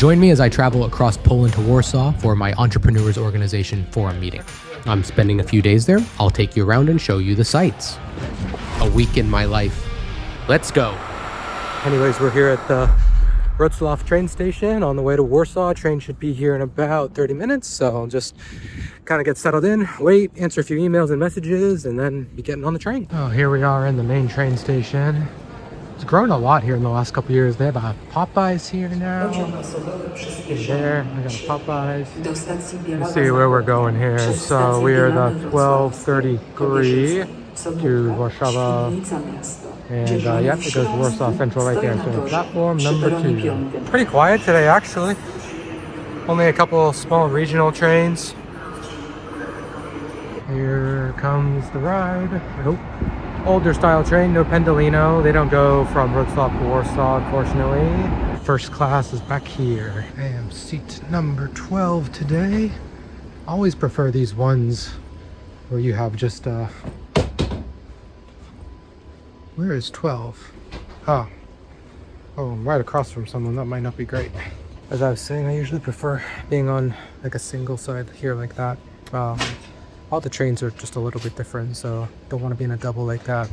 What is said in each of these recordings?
Join me as I travel across Poland to Warsaw for my Entrepreneurs Organization Forum meeting. I'm spending a few days there. I'll take you around and show you the sights. A week in my life. Let's go. Anyways, we're here at the Warsaw train station on the way to Warsaw. Train should be here in about 30 minutes, so I'll just kind of get settled in, wait, answer a few emails and messages, and then be getting on the train. Oh, here we are in the main train station. It's grown a lot here in the last couple years. They have a Popeyes here now. There, we got a Popeyes. Let's see where we're going here. So we are the 1233 to Warsaw. And yep, it goes to Warsaw Central right there. So platform number 2. Pretty quiet today, actually. Only a couple small regional trains. Here comes the ride. I hope. Older style train, no Pendolino. They don't go from Warsaw to Warsaw, unfortunately. First class is back here. I am seat number 12 today. Always prefer these ones where you have just where is 12? Oh, I'm right across from someone. That might not be great. As I was saying, I usually prefer being on like a single side here like that. All the trains are just a little bit different, so don't want to be in a double like that.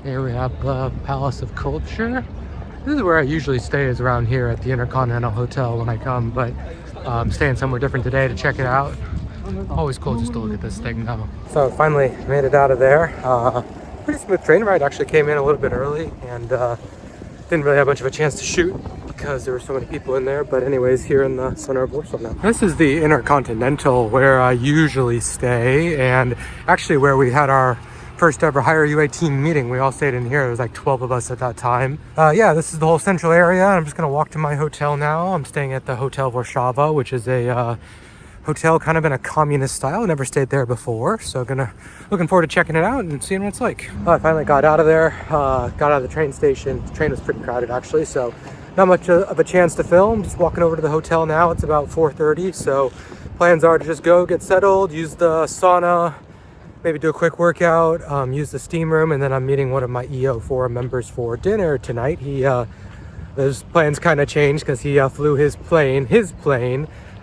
Here we have the Palace of Culture. This is where I usually stay, is around here at the Intercontinental Hotel when I come, but I'm staying somewhere different today to check it out. Always cool just to look at this thing now. So finally made it out of there. Pretty smooth train ride. Actually came in a little bit early and didn't really have much of a chance to shoot because there were so many people in there. But anyways, here in the center of Warsaw now. This is the Intercontinental where I usually stay, and actually where we had our first ever Hire UA team meeting. We all stayed in here. There was like 12 of us at that time. Yeah, this is the whole central area. I'm just gonna walk to my hotel now. I'm staying at the Hotel Warsaw, which is a hotel kind of in a communist style. I never stayed there before, so looking forward to checking it out and seeing what it's like. I finally got out of there, got out of the train station. The train was pretty crowded actually, so not much of a chance to film. Just walking over to the hotel now. It's about 4:30, so plans are to just go get settled, use the sauna, maybe do a quick workout, use the steam room, and then I'm meeting one of my EO forum members for dinner tonight. Those plans kind of changed because he flew his plane.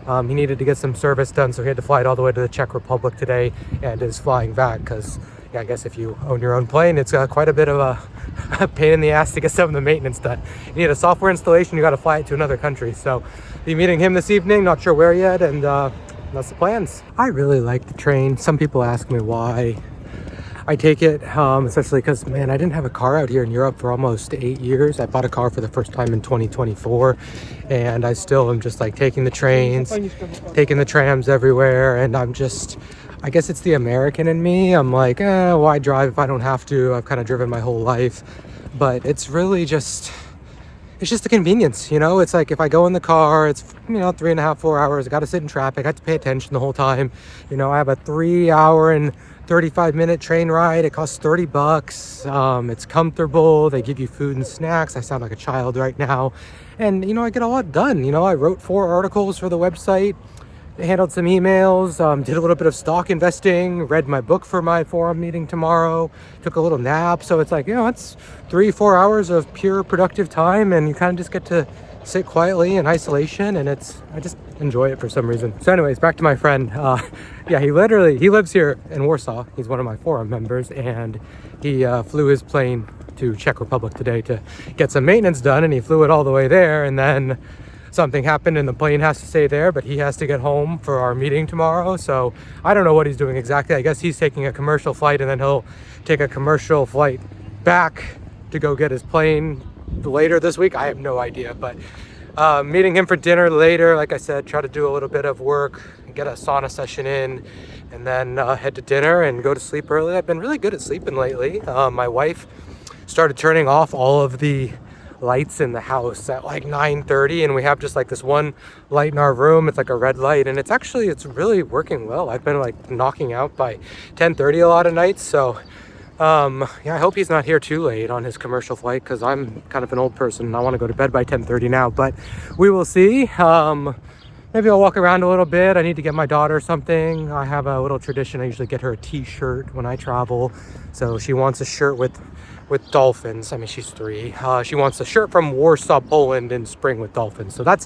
He needed to get some service done, so he had to fly it all the way to the Czech Republic today and is flying back because, yeah, I guess if you own your own plane, it's quite a bit of a pain in the ass to get some of the maintenance done. You need a software installation, you got to fly it to another country. So be meeting him this evening, not sure where yet, and that's the plans. I really like the train. Some people ask me why I take it, especially because, man, I didn't have a car out here in Europe for almost 8 years. I bought a car for the first time in 2024, and I still am just like taking the trains, taking the trams everywhere, and I guess it's the American in me. I'm like, why drive if I don't have to? I've kind of driven my whole life, but it's really just a convenience, you know? It's like if I go in the car, it's, 3.5, 4 hours. I got to sit in traffic. I have to pay attention the whole time. I have a 3-hour and 35-minute train ride. It costs $30. It's comfortable. They give you food and snacks. I sound like a child right now. And, I get a lot done. I wrote 4 articles for the website, handled some emails, did a little bit of stock investing, read my book for my forum meeting tomorrow, took a little nap. So it's like, it's 3-4 hours of pure productive time, and you kind of just get to sit quietly in isolation, and I just enjoy it for some reason. So anyways, back to my friend. Yeah, he lives here in Warsaw. He's one of my forum members, and he flew his plane to Czech Republic today to get some maintenance done, and he flew it all the way there, and then something happened and the plane has to stay there, but he has to get home for our meeting tomorrow. So I don't know what he's doing exactly. I guess he's taking a commercial flight, and then he'll take a commercial flight back to go get his plane later this week. I have no idea, but meeting him for dinner later. Like I said, try to do a little bit of work, get a sauna session in, and then head to dinner and go to sleep early. I've been really good at sleeping lately. My wife started turning off all of the lights in the house at like 9:30, and we have just like this one light in our room. It's like a red light, and it's really working well. I've been like knocking out by 10:30 a lot of nights, so Yeah, I hope he's not here too late on his commercial flight because I'm kind of an old person and I want to go to bed by 10:30 now, but we will see. Maybe I'll walk around a little bit. I need to get my daughter something. I have a little tradition. I usually get her a t-shirt when I travel. So she wants a shirt with dolphins. I mean, she's 3. She wants a shirt from Warsaw, Poland in spring with dolphins. So that's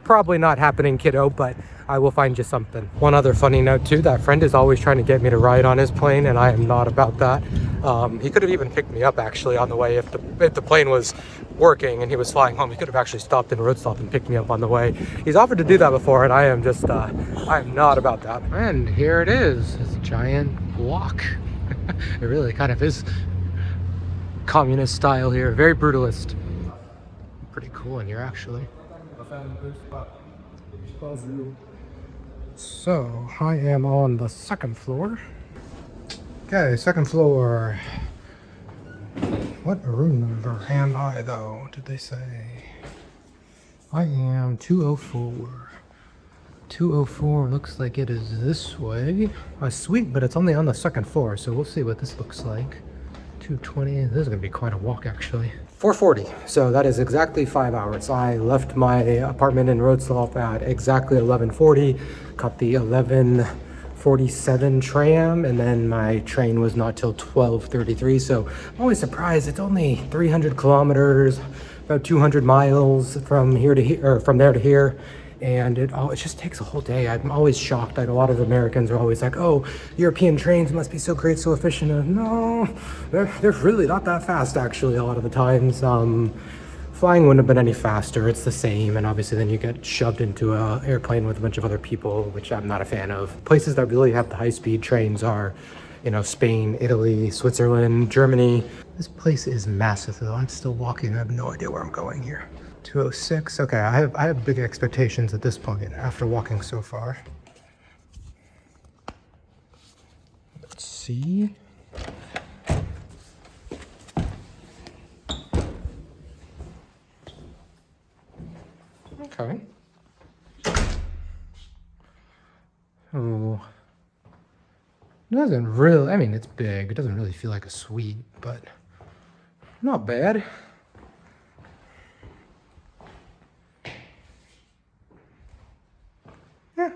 probably not happening, kiddo, but I will find you something. One other funny note too, that friend is always trying to get me to ride on his plane and I am not about that. He could have even picked me up actually on the way if the plane was working and he was flying home. He could have actually stopped in a road stop and picked me up on the way. He's offered to do that before and I am just, I'm not about that. And here it is, this giant block. It really kind of is communist style here, very brutalist. Pretty cool in here actually. So I am on the 2nd floor. Okay, 2nd floor. What room number am I though? Did they say? I am 204. 204 looks like it is this way. Sweet, but it's only on the 2nd floor, so we'll see what this looks like. 220. This is gonna be quite a walk actually. 4:40. So that is exactly 5 hours. I left my apartment in Wrocław at exactly 11:40. Caught the 11:47 tram, and then my train was not till 12:33. So I'm always surprised. It's only 300 kilometers, about 200 miles from here to here, or from there to here. And it just takes a whole day. I'm always shocked that a lot of Americans are always like, oh, European trains must be so great, so efficient. No, they're really not that fast actually a lot of the times. Flying wouldn't have been any faster. It's the same, and obviously then you get shoved into an airplane with a bunch of other people, which I'm not a fan of. Places that really have the high-speed trains are, you know, Spain, Italy, Switzerland, Germany. This place is massive though. I'm still walking. I have no idea where I'm going here. 206. Okay, I have big expectations at this point after walking so far. Let's see. Okay. Oh. It doesn't really, I mean, it's big. It doesn't really feel like a suite, but not bad. Yeah.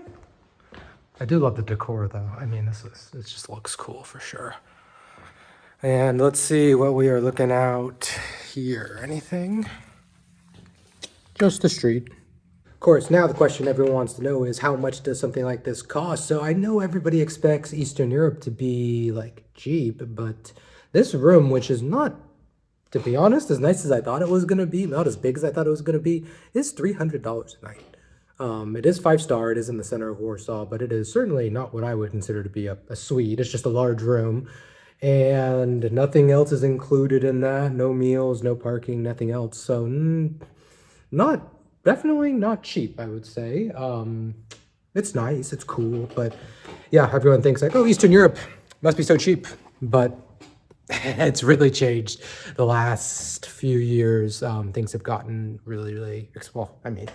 I do love the decor though. I mean, it just looks cool for sure. And let's see what we are looking out here. Anything? Just the street. Of course, now the question everyone wants to know is how much does something like this cost? So I know everybody expects Eastern Europe to be like cheap, but this room, which is not, to be honest, as nice as I thought it was going to be, not as big as I thought it was going to be, is $300 a night. It is 5-star, it is in the center of Warsaw, but it is certainly not what I would consider to be a suite. It's just a large room, and nothing else is included in that. No meals, no parking, nothing else. So definitely not cheap, I would say. It's nice, it's cool, but yeah, everyone thinks like, oh, Eastern Europe must be so cheap, but it's really changed the last few years. Things have gotten really, well, I mean,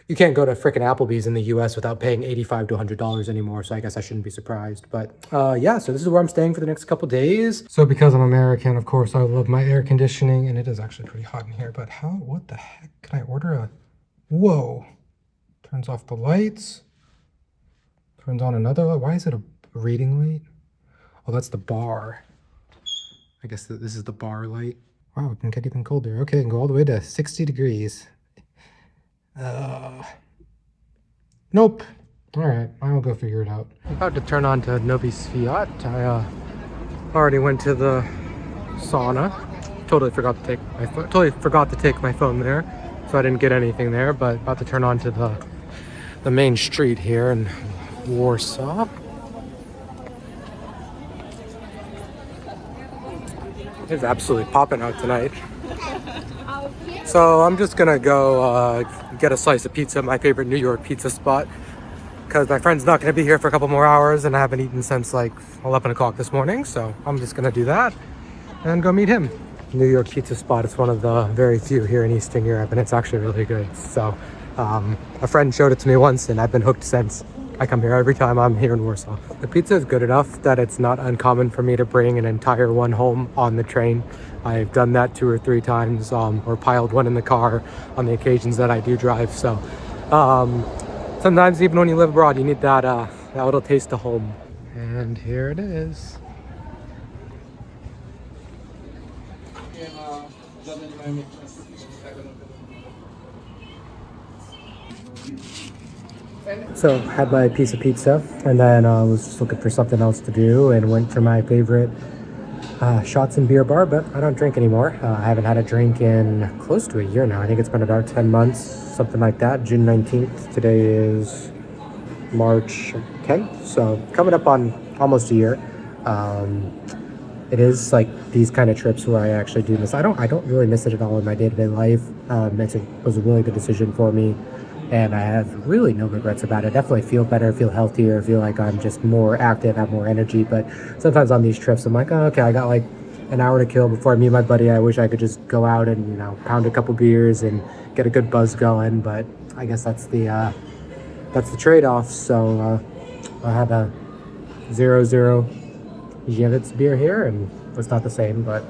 you can't go to frickin' Applebee's in the US without paying $85 to $100 anymore, so I guess I shouldn't be surprised. But yeah, so this is where I'm staying for the next couple days. So because I'm American, of course, I love my air conditioning, and it is actually pretty hot in here, but what the heck? Can I order a, whoa. Turns off the lights. Turns on another light. Why is it a reading light? Oh, that's the bar. I guess this is the bar light. Wow, it can get even colder. Okay, it can go all the way to 60 degrees. Nope. All right, I'll go figure it out. I'm about to turn on to Novi Sviat. I already went to the sauna. Totally forgot to take my phone there, so I didn't get anything there. But about to turn on to the main street here in Warsaw. It's absolutely popping out tonight. So I'm just gonna go get a slice of pizza, my favorite New York pizza spot, because my friend's not gonna be here for a couple more hours and I haven't eaten since like 11 o'clock this morning. So I'm just gonna do that and go meet him. New York pizza spot, it's one of the very few here in Eastern Europe, and it's actually really good. So a friend showed it to me once and I've been hooked since. I come here every time I'm here in Warsaw. The pizza is good enough that it's not uncommon for me to bring an entire one home on the train. I've done that 2 or 3 times, or piled one in the car on the occasions that I do drive. So sometimes even when you live abroad, you need that little taste of home. And here it is. So had my piece of pizza, and then was just looking for something else to do, and went for my favorite shots and beer bar, but I don't drink anymore. I haven't had a drink in close to a year now. I think it's been about 10 months, something like that. June 19th. Today is March 10th, so coming up on almost a year. It is like these kind of trips where I actually do miss. I don't really miss it at all in my day-to-day life. It was a really good decision for me, and I have really no regrets about it. I definitely feel better, feel healthier, feel like I'm just more active, have more energy. But sometimes on these trips, I'm like, oh, okay, I got like an hour to kill before I meet my buddy. I wish I could just go out and, you know, pound a couple beers and get a good buzz going. But I guess that's the trade-off. So I had a 0.0 Jevits beer here, and it's not the same, but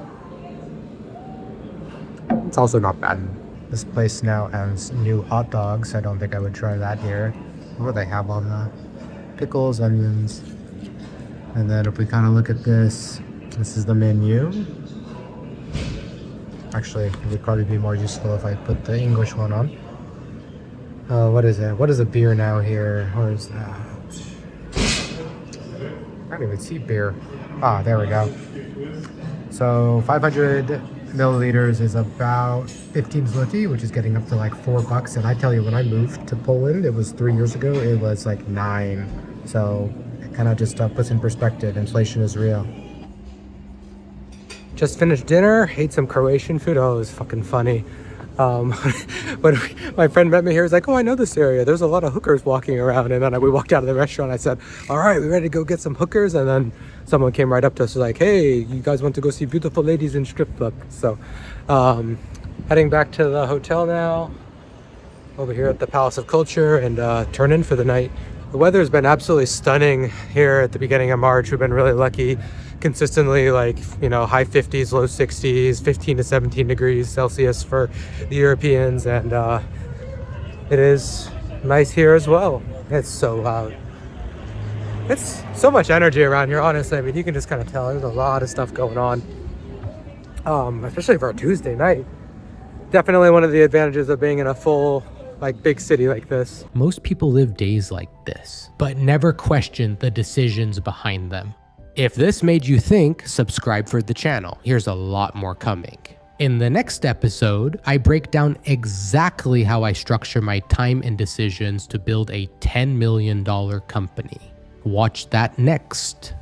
it's also not bad. This place now has new hot dogs. I don't think I would try that here. What do they have on that? Pickles, onions. And then if we kind of look at this is the menu. Actually, it would probably be more useful if I put the English one on. What is it? What is a beer now here? Where is that? I don't even see beer. Ah, there we go. So 500 milliliters is about 15 zloty, which is getting up to like $4. And I tell you, when I moved to Poland, it was 3 years ago, it was like 9. So it kind of just puts in perspective. Inflation is real. Just finished dinner, ate some Croatian food. Oh, it was fucking funny. When my friend met me here, he's like, oh, I know this area. There's a lot of hookers walking around. And then we walked out of the restaurant. I said, all right, we ready to go get some hookers? And then someone came right up to us, like, hey, you guys want to go see beautiful ladies in strip club? So heading back to the hotel now, over here at the Palace of Culture, and turn in for the night. The weather's been absolutely stunning here at the beginning of March. We've been really lucky. Consistently, like, you know, high 50s, low 60s, 15 to 17 degrees Celsius for the Europeans, and it is nice here as well. It's so loud. It's so much energy around here, honestly. I mean, you can just kind of tell there's a lot of stuff going on, especially for a Tuesday night. Definitely one of the advantages of being in a full, like, big city like this. Most people live days like this, but never question the decisions behind them. If this made you think, subscribe for the channel. Here's a lot more coming. In the next episode, I break down exactly how I structure my time and decisions to build a $10 million company. Watch that next.